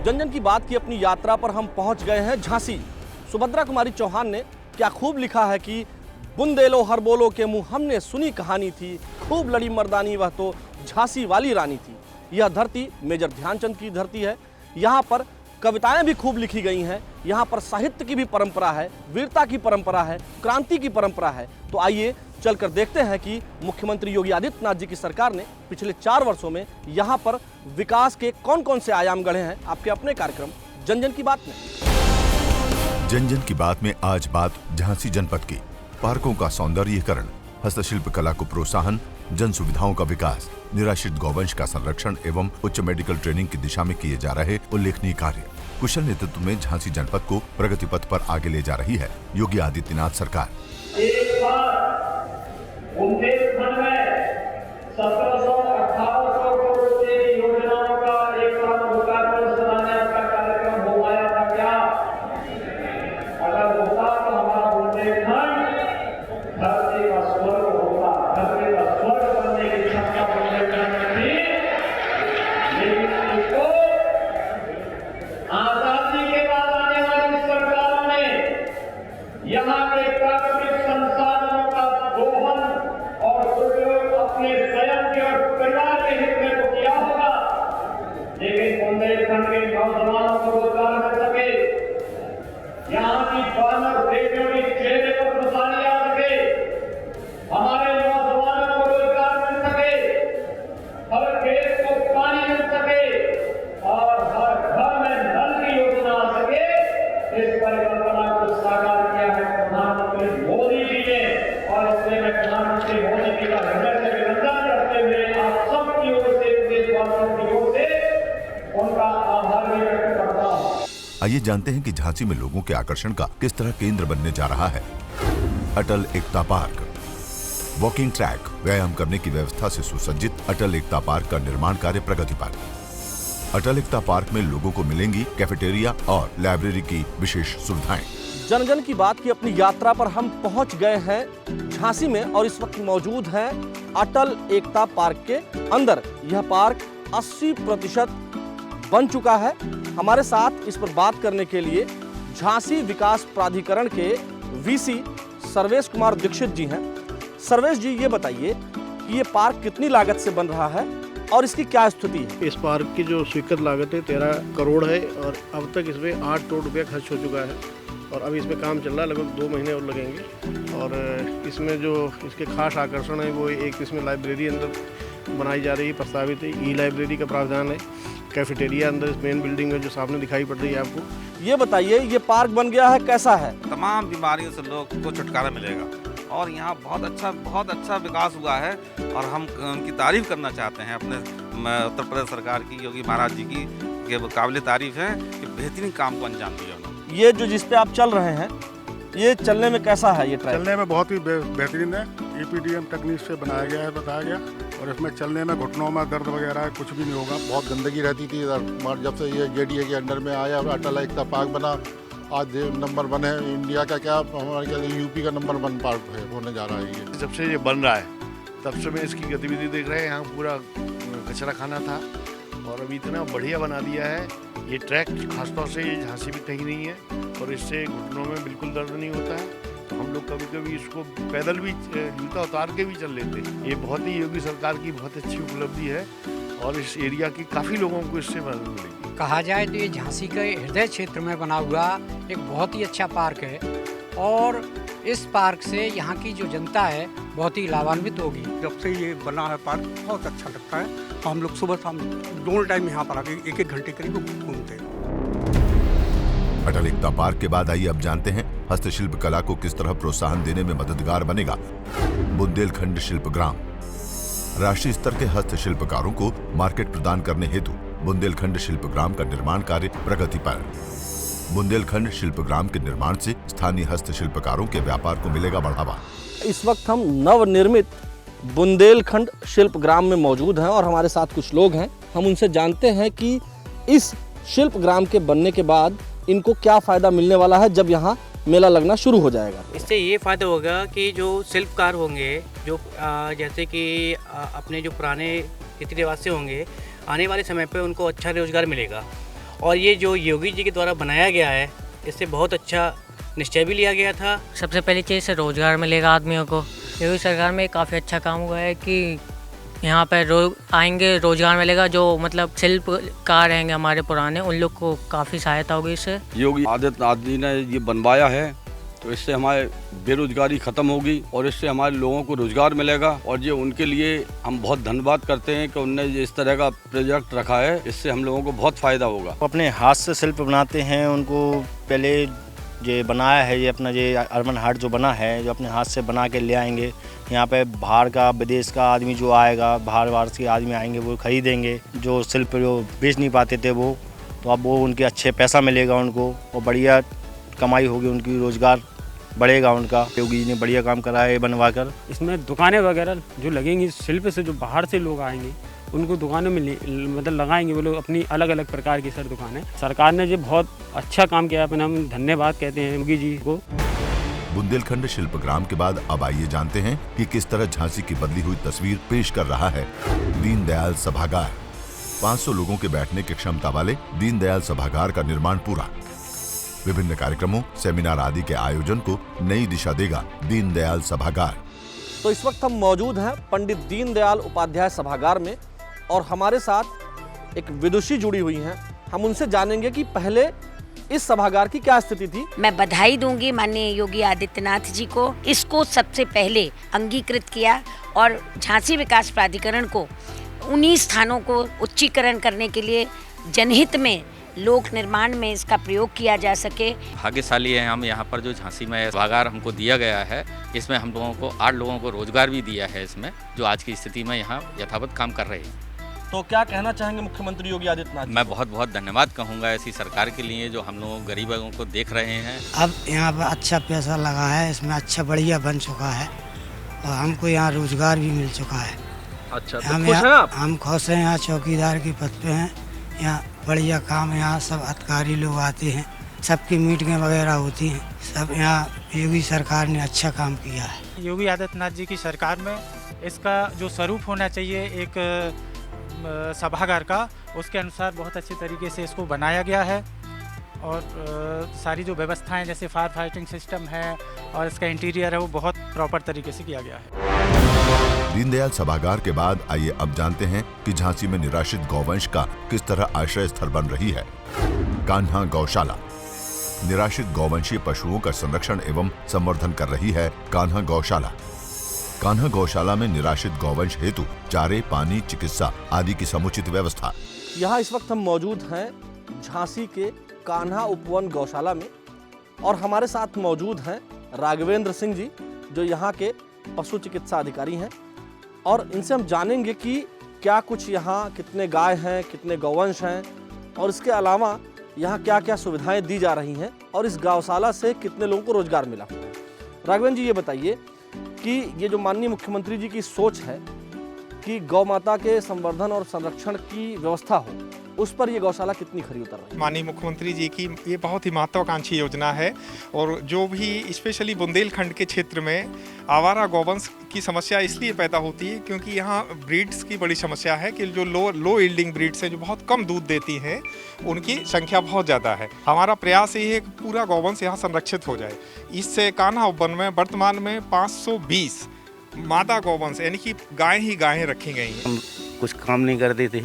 जन जन की बात की अपनी यात्रा पर हम पहुंच गए हैं झांसी। सुभद्रा कुमारी चौहान ने क्या खूब लिखा है कि बुंदेलो हर बोलो के मुंह हमने सुनी कहानी थी, खूब लड़ी मर्दानी वह तो झांसी वाली रानी थी। यह धरती मेजर ध्यानचंद की धरती है। यहाँ पर कविताएं भी खूब लिखी गई हैं। यहाँ पर साहित्य की भी परंपरा है, वीरता की परंपरा है, क्रांति की परंपरा है। तो आइए चलकर देखते हैं कि मुख्यमंत्री योगी आदित्यनाथ जी की सरकार ने पिछले 4 वर्षों में यहाँ पर विकास के कौन कौन से आयाम गढ़े हैं, आपके अपने कार्यक्रम जन जन की बात में। जन जन की बात में आज बात झांसी जनपद की। पार्कों का सौंदर्यीकरण, हस्तशिल्प कला को प्रोत्साहन, जन सुविधाओं का विकास, निराश्रित गौवंश का संरक्षण एवं उच्च मेडिकल ट्रेनिंग की दिशा में किए जा रहे उल्लेखनीय कार्य। कुशल नेतृत्व में झांसी जनपद को प्रगति पथ पर आगे ले जा रही है योगी आदित्यनाथ सरकार। एक बार बुंदेलखंड में 1700-1800 करोड़ की योजनाओं का एक बार लोकार्पण शिलान्यास का कार्यक्रम हो पाया था क्या? अगर होता तो हमारा बुंदेलखंड धरती का स्वर्ग होता, धरती का स्वर्ग बनने की क्षमता बुंदेलखंड में थी। लेकिन इसको आजादी के बाद आने वाली सरकारों ने यहाँ के प्राकृतिक संसाधनों का दोहन और दुरुपयोग अपने स्वयं के और परिवार के हित में तो किया होगा, लेकिन बुंदेलखंड के नौजवानों को रोजगार मिल सके, यहाँ की बानर बेटियों के चेहरे पर खुशहाली आ सके, हमारे नौजवानों को रोजगार मिल सके, हर खेत को पानी मिल सके और हर घर में नल की योजना आ सके। इस परिकल्पना को साकार किया है प्रधानमंत्री मोदी जी ने, और इसलिए मैं प्रधानमंत्री मोदी जी का हृदय से निवेदन करते हुए आप सबकी ओर से, देशवासियों की ओर से उनका आभार भी व्यक्त करता हूँ। आइए जानते हैं कि झांसी में लोगों के आकर्षण का किस तरह केंद्र बनने जा रहा है। अटल एकता पार्क, वॉकिंग ट्रैक, व्यायाम करने की व्यवस्था से सुसज्जित अटल एकता पार्क का निर्माण कार्य प्रगति पर। अटल एकता पार्क में लोगों को मिलेंगी कैफेटेरिया और लाइब्रेरी की विशेष सुविधाएं। जन जन की बात की अपनी यात्रा पर हम पहुंच गए हैं झांसी में और इस वक्त मौजूद हैं अटल एकता पार्क के अंदर। यह पार्क 80% बन चुका है। हमारे साथ इस पर बात करने के लिए झांसी विकास प्राधिकरण के वीसी सर्वेश कुमार दीक्षित जी हैं। सर्वेश जी, ये बताइए कि ये पार्क कितनी लागत से बन रहा है और इसकी क्या स्थिति है? इस पार्क की जो स्वीकृत लागत है 13 करोड़ है और अब तक इसमें 8 करोड़ रुपया खर्च हो चुका है और अभी इसमें काम चल रहा है, लगभग 2 महीने और लगेंगे। और इसमें जो इसके खास आकर्षण है वो एक इसमें लाइब्रेरी अंदर बनाई जा रही है, प्रस्तावित है। ई लाइब्रेरी का प्रावधान है, कैफेटेरिया अंदर इस मेन बिल्डिंग में जो सामने दिखाई पड़ रही है आपको। ये बताइए, ये पार्क बन गया है, कैसा है? तमाम बीमारियों से लोग को छुटकारा मिलेगा और यहाँ बहुत अच्छा विकास हुआ है और हम उनकी तारीफ करना चाहते हैं अपने उत्तर प्रदेश सरकार की, योगी महाराज जी की, कि काबिल तारीफ है कि बेहतरीन काम को अंजाम दिया उन्होंने। ये जो जिस पे आप चल रहे हैं, ये चलने में कैसा है? ये ट्रैक चलने में बहुत ही बेहतरीन है। EPDM तकनीक से बनाया गया है, बताया गया, और इसमें चलने में घुटनों में दर्द वगैरह कुछ भी नहीं होगा। बहुत गंदगी रहती थी इधर, जब से ये JDA के अंडर में आया अटल एकता पार्क बना, आज नंबर 1 है इंडिया का, क्या हमारे क्या UP का नंबर 1 पार्क है, होने जा रहा है ये। जब से ये बन रहा है तब से मैं इसकी गतिविधि देख रहे हैं। यहाँ पूरा कचरा खाना था और अभी इतना बढ़िया बना दिया है। ये ट्रैक खासतौर से ये झांसी में कहीं नहीं है और इससे घुटनों में बिल्कुल दर्द नहीं होता है। तो हम लोग कभी कभी इसको पैदल भी जूता उतार के भी चल लेते हैं। ये बहुत ही योगी सरकार की बहुत अच्छी उपलब्धि है और इस एरिया की काफ़ी लोगों को इससे मदद मिलेगी। कहा जाए तो ये झांसी के हृदय क्षेत्र में बना हुआ एक बहुत ही अच्छा पार्क है और इस पार्क से यहाँ की जो जनता है बहुत ही लाभान्वित होगी। जब से ये बना है पार्क बहुत अच्छा लगता है। हम लोग सुबह शाम दोनों टाइम यहाँ पर आके 1-1 घंटे करीब घूमते हैं। अटल एकता पार्क के बाद आइए अब जानते हैं हस्तशिल्प कला को किस तरह प्रोत्साहन देने में मददगार बनेगा बुंदेलखंड शिल्प ग्राम। राष्ट्रीय स्तर के हस्तशिल्पकारों को मार्केट प्रदान करने हेतु बुंदेलखंड शिल्प ग्राम का निर्माण कार्य प्रगति पर। बुंदेलखंड शिल्प ग्राम के निर्माण से स्थानीय हस्तशिल्पकारों के व्यापार को मिलेगा बढ़ावा। इस वक्त हम नवनिर्मित बुंदेलखंड शिल्प ग्राम में मौजूद हैं और हमारे साथ कुछ लोग हैं। हम उनसे जानते हैं कि इस शिल्प ग्राम के बनने के बाद इनको क्या फ़ायदा मिलने वाला है जब यहाँ मेला लगना शुरू हो जाएगा। इससे ये फ़ायदा होगा कि जो शिल्पकार होंगे, जो जैसे कि अपने जो पुराने रीति रिवाज से होंगे, आने वाले समय पे उनको अच्छा रोजगार मिलेगा और ये जो योगी जी के द्वारा बनाया गया है, इससे बहुत अच्छा निश्चय भी लिया गया था। सबसे पहली चीज़ से रोज़गार मिलेगा आदमियों को। योगी सरकार में काफ़ी अच्छा काम हुआ है कि यहाँ पर आएंगे, रोज़गार मिलेगा। जो मतलब शिल्पकार रहेंगे हमारे पुराने, उन लोग को काफ़ी सहायता होगी इससे। योगी आदित्यनाथ जी ने ये बनवाया है तो इससे हमारे बेरोजगारी ख़त्म होगी और इससे हमारे लोगों को रोज़गार मिलेगा। और ये उनके लिए हम बहुत धन्यवाद करते हैं कि उनने इस तरह का प्रोजेक्ट रखा है, इससे हम लोगों को बहुत फ़ायदा होगा। अपने हाथ से शिल्प बनाते हैं, उनको पहले ये बनाया है, ये अपना ये अर्बन हाट जो बना है, जो अपने हाथ से बना के ले आएंगे यहाँ पे। बाहर का, विदेश का आदमी जो आएगा, बाहर से आदमी आएंगे, वो खरीदेंगे। जो शिल्प जो बेच नहीं पाते थे वो, तो अब वो उनके अच्छे पैसा मिलेगा उनको और बढ़िया कमाई होगी उनकी, रोज़गार बढ़ेगा उनका। योगी जी ने बढ़िया काम करा है बनवा कर। इसमें दुकानें वगैरह जो लगेंगी शिल्प से, जो बाहर से लोग आएंगे उनको दुकानों में मतलब लगाएंगे वो लोग अपनी अलग अलग प्रकार की सर दुकानें। सरकार ने जो बहुत अच्छा काम किया, अपना हम धन्यवाद कहते हैं योगी जी को। बुंदेलखंड शिल्पग्राम के बाद अब आइए जानते हैं कि किस तरह झांसी की बदली हुई तस्वीर पेश कर रहा है दीनदयाल सभागार। 500 लोगों के बैठने की क्षमता वाले दीनदयाल सभागार का निर्माण पूरा। विभिन्न कार्यक्रमों, सेमिनार आदि के आयोजन को नई दिशा देगा दीनदयाल सभागार। तो इस वक्त हम मौजूद हैं पंडित दीनदयाल उपाध्याय सभागार में और हमारे साथ एक विदुषी जुड़ी हुई हैं। हम उनसे जानेंगे कि पहले इस सभागार की क्या स्थिति थी। मैं बधाई दूंगी माननीय योगी आदित्यनाथ जी को, इसको सबसे पहले अंगीकृत किया और झांसी विकास प्राधिकरण को उन्हीं स्थानों को उच्चीकरण करने के लिए जनहित में, लोक निर्माण में इसका प्रयोग किया जा सके। भाग्यशाली है हम यहाँ पर जो झांसी में सभागार हमको दिया गया है। इसमें हम लोगों को 8 लोगों को रोजगार भी दिया है इसमें, जो आज की स्थिति में यहाँ यथावत काम कर रहे हैं। तो क्या कहना चाहेंगे मुख्यमंत्री योगी आदित्यनाथ? मैं बहुत बहुत धन्यवाद कहूँगा ऐसी सरकार के लिए जो हम लोगों गरीबों को देख रहे हैं। अब यहाँ पर अच्छा पैसा लगा है, इसमें अच्छा बढ़िया बन चुका है और हमको यहाँ रोजगार भी मिल चुका है। अच्छा, तो खुश हैं आप? हम खुश हैं, यहाँ चौकीदार के पद पे हैं। यहाँ बढ़िया काम, यहाँ सब अधिकारी लोग आते हैं, सबकी मीटिंगें वगैरह होती हैं, सब यहाँ योगी सरकार ने अच्छा काम किया है। योगी आदित्यनाथ जी की सरकार में इसका जो स्वरूप होना चाहिए एक सभागार का, उसके अनुसार बहुत अच्छे तरीके से इसको बनाया गया है और सारी जो व्यवस्थाएं जैसे फायर फाइटिंग सिस्टम है और इसका इंटीरियर है वो बहुत प्रॉपर तरीके से किया गया है। दीनदयाल सभागार के बाद आइए अब जानते हैं कि झांसी में निराश्रित गौवंश का किस तरह आश्रय स्थल बन रही है कान्हा गौशाला। निराश्रित गौवंशीय पशुओं का संरक्षण एवं संवर्धन कर रही है कान्हा गौशाला। कान्हा गौशाला में निराश्रित गौवंश हेतु चारे, पानी, चिकित्सा आदि की समुचित व्यवस्था। यहाँ इस वक्त हम मौजूद हैं झांसी के कान्हा उपवन गौशाला में और हमारे साथ मौजूद हैं राघवेंद्र सिंह जी, जो यहाँ के पशु चिकित्सा अधिकारी हैं और इनसे हम जानेंगे कि क्या कुछ यहाँ, कितने गाय हैं, कितने गौवंश हैं और इसके अलावा यहाँ क्या क्या सुविधाएं दी जा रही हैं और इस गौशाला से कितने लोगों को रोजगार मिला। राघवेंद्र जी, ये बताइए कि ये जो माननीय मुख्यमंत्री जी की सोच है कि गौ माता के संवर्धन और संरक्षण की व्यवस्था हो, उस पर ये गौशाला कितनी खरी उतर रही है? माननीय मुख्यमंत्री जी की ये बहुत ही महत्वाकांक्षी योजना है और जो भी स्पेशली बुंदेलखंड के क्षेत्र में आवारा गौवंश की समस्या इसलिए पैदा होती है क्योंकि यहाँ ब्रीड्स की बड़ी समस्या है कि जो लो यील्डिंग ब्रीड्स हैं, जो बहुत कम दूध देती हैं, उनकी संख्या बहुत ज़्यादा है। हमारा प्रयास ये है कि पूरा गौवंश यहाँ संरक्षित हो जाए। इससे कान्हा उपवन में वर्तमान में 520 मादा गौवंश यानी कि गाय ही गायें रखी गई हैं। हम कुछ काम नहीं करते थे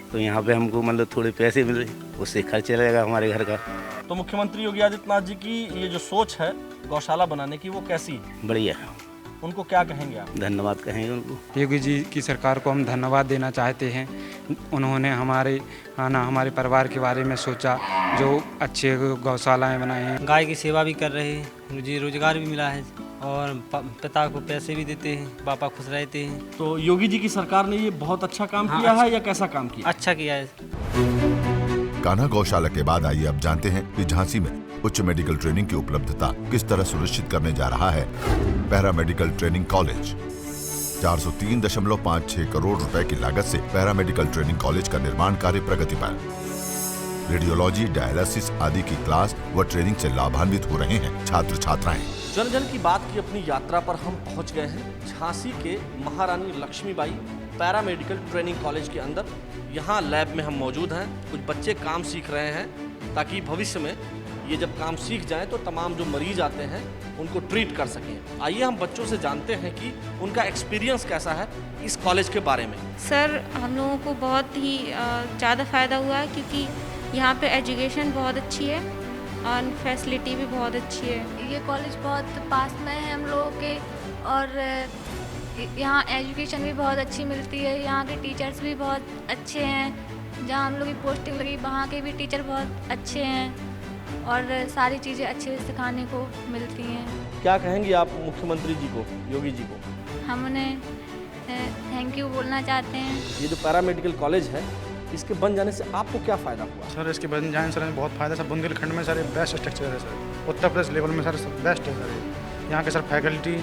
तो यहाँ पे हमको मतलब थोड़े पैसे मिले, उससे खर्च चलेगा हमारे घर का। तो मुख्यमंत्री योगी आदित्यनाथ जी की ये जो सोच है गौशाला बनाने की, वो कैसी है? बढ़िया। उनको क्या कहेंगे आप? धन्यवाद कहेंगे उनको। योगी जी की सरकार को हम धन्यवाद देना चाहते हैं। उन्होंने हमारे परिवार के बारे में सोचा, जो अच्छे गौशालाएं बनाई हैं। गाय की सेवा भी कर रहे हैं, मुझे रोजगार भी मिला है और पिता को पैसे भी देते हैं, पापा खुश रहते हैं। तो योगी जी की सरकार ने ये बहुत अच्छा काम किया है या कैसा काम किया? अच्छा किया है। कान्हा गौशाला के बाद आइए अब जानते हैं कि झांसी में उच्च मेडिकल ट्रेनिंग की उपलब्धता किस तरह सुनिश्चित करने जा रहा है पैरामेडिकल ट्रेनिंग कॉलेज। 403.56 करोड़ रुपए की लागत से पैरामेडिकल ट्रेनिंग कॉलेज का निर्माण कार्य प्रगति पर। रेडियोलॉजी, डायलिसिस आदि की क्लास व ट्रेनिंग से लाभान्वित हो रहे हैं छात्र छात्राएं। जन जन की बात की अपनी यात्रा पर हम पहुंच गए हैं झांसी के महारानी लक्ष्मीबाई पैरामेडिकल ट्रेनिंग कॉलेज के अंदर। यहाँ लैब में हम मौजूद हैं, कुछ बच्चे काम सीख रहे हैं ताकि भविष्य में ये जब काम सीख जाएं तो तमाम जो मरीज आते हैं उनको ट्रीट कर सकें। आइए हम बच्चों से जानते हैं कि उनका एक्सपीरियंस कैसा है इस कॉलेज के बारे में। सर, हम लोगों को बहुत ही ज़्यादा फ़ायदा हुआ है क्योंकि यहाँ पे एजुकेशन बहुत अच्छी है और फैसिलिटी भी बहुत अच्छी है। ये कॉलेज बहुत पास में है हम लोगों के और यहाँ एजुकेशन भी बहुत अच्छी मिलती है। यहाँ के टीचर्स भी बहुत अच्छे हैं। जहाँ हम लोग की पोस्टिंग लगी वहाँ के भी टीचर बहुत अच्छे हैं और सारी चीज़ें अच्छे से सिखाने को मिलती हैं। क्या कहेंगी आप मुख्यमंत्री जी को, योगी जी को? हम उन्हें थैंक यू बोलना चाहते हैं। ये जो पैरामेडिकल कॉलेज है इसके बन जाने से आपको क्या फ़ायदा हुआ? सर, इसके बन जाने से बहुत फ़ायदा सर। बुंदेलखंड में सर बेस्ट स्ट्रक्चर है सर, उत्तर प्रदेश लेवल में सर बेस्ट है सर। यहाँ के सर फैकल्टी,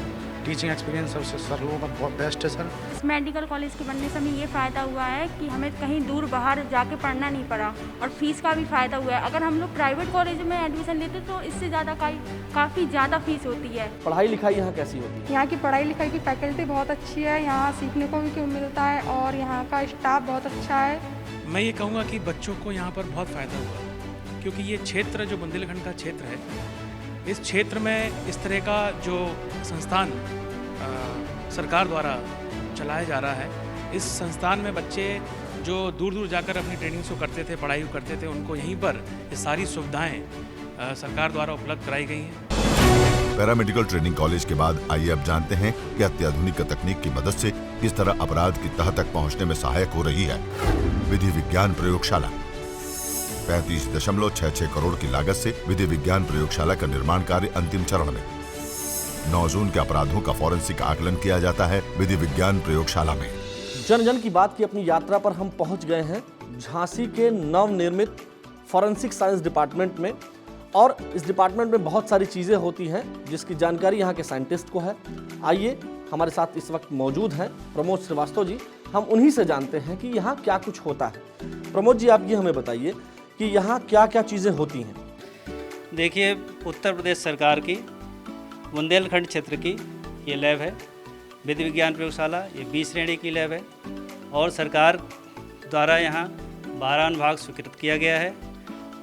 टीचिंग एक्सपीरियंस सब सर लोगों का बहुत बेस्ट है सर। इस मेडिकल कॉलेज के बनने से हमें ये फ़ायदा हुआ है कि हमें कहीं दूर बाहर जाके पढ़ना नहीं पड़ा और फीस का भी फ़ायदा हुआ है। अगर हम लोग प्राइवेट कॉलेज में एडमिशन लेते तो इससे ज़्यादा काफ़ी ज़्यादा फीस होती है। पढ़ाई लिखाई यहाँ कैसी होती है? यहाँ की पढ़ाई लिखाई की फैकल्टी बहुत अच्छी है, यहाँ सीखने को भी मिलता है और यहाँ का स्टाफ बहुत अच्छा है। मैं ये कहूँगा कि बच्चों को यहाँ पर बहुत फ़ायदा हुआ क्योंकि ये क्षेत्र जो बुंदेलखंड का क्षेत्र है, इस क्षेत्र में इस तरह का जो संस्थान सरकार द्वारा चलाया जा रहा है, इस संस्थान में बच्चे जो दूर दूर जाकर अपनी ट्रेनिंग्स को करते थे, पढ़ाई करते थे, उनको यहीं पर ये सारी सुविधाएं सरकार द्वारा उपलब्ध कराई गई हैं। पैरामेडिकल ट्रेनिंग कॉलेज के बाद आइए अब जानते हैं कि अत्याधुनिक तकनीक की मदद से किस तरह अपराध की तह तक पहुंचने में सहायक हो रही है विधि विज्ञान प्रयोगशाला। 35.66 करोड़ की लागत से विधि विज्ञान प्रयोगशाला का निर्माण कार्य अंतिम चरण में। 9 जून के अपराधों का फॉरेंसिक आकलन किया जाता है विधि विज्ञान प्रयोगशाला में। जन जन की बात की अपनी यात्रा पर हम पहुंच गए हैं झांसी के नवनिर्मित फॉरेंसिक साइंस डिपार्टमेंट में और इस डिपार्टमेंट में बहुत सारी चीज़ें होती हैं जिसकी जानकारी यहाँ के साइंटिस्ट को है। आइए, हमारे साथ इस वक्त मौजूद हैं प्रमोद श्रीवास्तव जी। हम उन्हीं से जानते हैं कि यहाँ क्या कुछ होता है। प्रमोद जी, आप ये हमें बताइए कि यहाँ क्या क्या चीज़ें होती हैं। देखिए, उत्तर प्रदेश सरकार की बुंदेलखंड क्षेत्र की ये लैब है विधि विज्ञान प्रयोगशाला। ये 20 श्रेणी की लैब है और सरकार द्वारा यहाँ 12 अनुभाग स्वीकृत किया गया है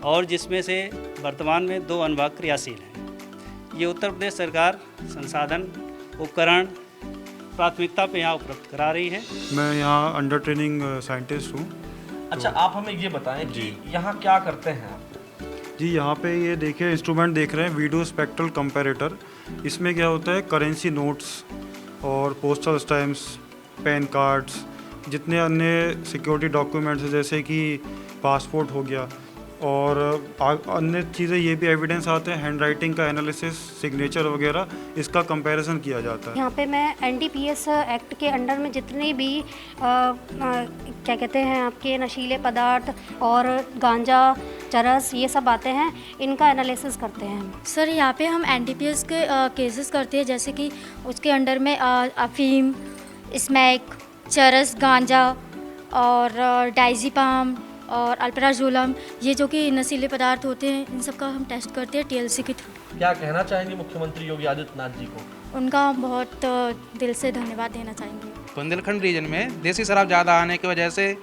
और जिसमें से वर्तमान में 2 अनुभाग क्रियाशील हैं। ये उत्तर प्रदेश सरकार संसाधन, उपकरण, प्राथमिकता पे यहाँ उपलब्ध करा रही है। मैं यहाँ अंडर ट्रेनिंग साइंटिस्ट हूँ। अच्छा, आप हमें ये बताएं कि यहाँ क्या करते हैं आप? जी, यहाँ पे ये देखिए इंस्ट्रूमेंट देख रहे हैं, वीडियो स्पेक्ट्रल कंपैरेटर। इसमें क्या होता है, करेंसी नोट्स और पोस्टल स्टैम्प्स, पैन कार्ड्स, जितने अन्य सिक्योरिटी डॉक्यूमेंट्स जैसे कि पासपोर्ट हो गया और अन्य चीज़ें, ये भी एविडेंस आते हैं, हैंड राइटिंग का एनालिसिस, सिग्नेचर वगैरह, इसका कंपैरिजन किया जाता है। यहाँ पे मैं NDPS एक्ट के अंडर में जितने भी क्या कहते हैं आपके नशीले पदार्थ और गांजा, चरस, ये सब आते हैं, इनका एनालिसिस करते हैं। सर, यहाँ पे हम NDPS के केसेस करते हैं, जैसे कि उसके अंडर में अफीम, स्मैक, चरस, गांजा और डाइजीपाम और अल्प्राजोलम, ये जो कि नशीले पदार्थ होते हैं, इन सब का हम टेस्ट करते हैं TLC के थ्रू। क्या कहना चाहेंगे मुख्यमंत्री योगी आदित्यनाथ जी को? उनका बहुत दिल से धन्यवाद देना चाहेंगे। बुंदेलखंड रीजन में देसी शराब ज़्यादा आने की वजह से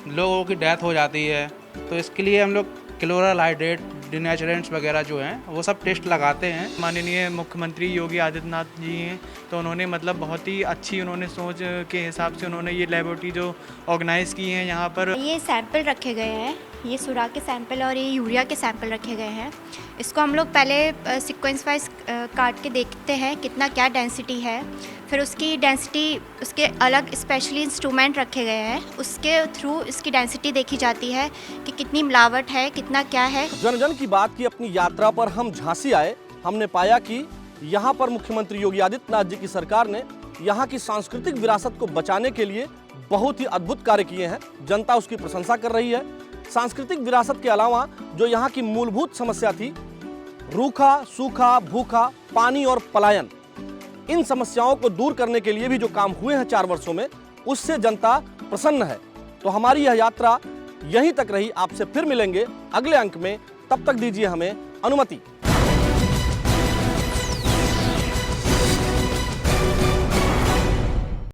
लोगों की डेथ हो जाती है, तो इसके लिए हम लोग क्लोरल हाइड्रेट, डिनेचुरेंट्स वगैरह जो हैं वो सब टेस्ट लगाते हैं। माननीय मुख्यमंत्री योगी आदित्यनाथ जी हैं, तो उन्होंने मतलब बहुत ही अच्छी उन्होंने सोच के हिसाब से उन्होंने ये लेबोरेटरी जो ऑर्गेनाइज की हैं यहाँ पर। ये सैंपल रखे गए हैं, ये सुराग के सैंपल और ये यूरिया के सैंपल रखे गए हैं। इसको हम लोग पहले सीक्वेंस वाइज काट के देखते हैं कितना क्या डेंसिटी है, फिर उसकी डेंसिटी, उसके अलग स्पेशली इंस्ट्रूमेंट रखे गए हैं, उसके थ्रू इसकी डेंसिटी देखी जाती है कि कितनी मिलावट है, कितना क्या है। जन जन की बात की अपनी यात्रा पर हम झांसी आए। हमने पाया कि यहाँ पर मुख्यमंत्री योगी आदित्यनाथ जी की सरकार ने यहाँ की सांस्कृतिक विरासत को बचाने के लिए बहुत ही अद्भुत कार्य किए हैं। जनता उसकी प्रशंसा कर रही है। सांस्कृतिक विरासत के अलावा जो यहाँ की मूलभूत समस्या थी, रूखा, सूखा, भूखा, पानी और पलायन, इन समस्याओं को दूर करने के लिए भी जो काम हुए हैं 4 वर्षों में, उससे जनता प्रसन्न है। तो हमारी यह यात्रा यहीं तक रही। आपसे फिर मिलेंगे अगले अंक में, तब तक दीजिए हमें अनुमति।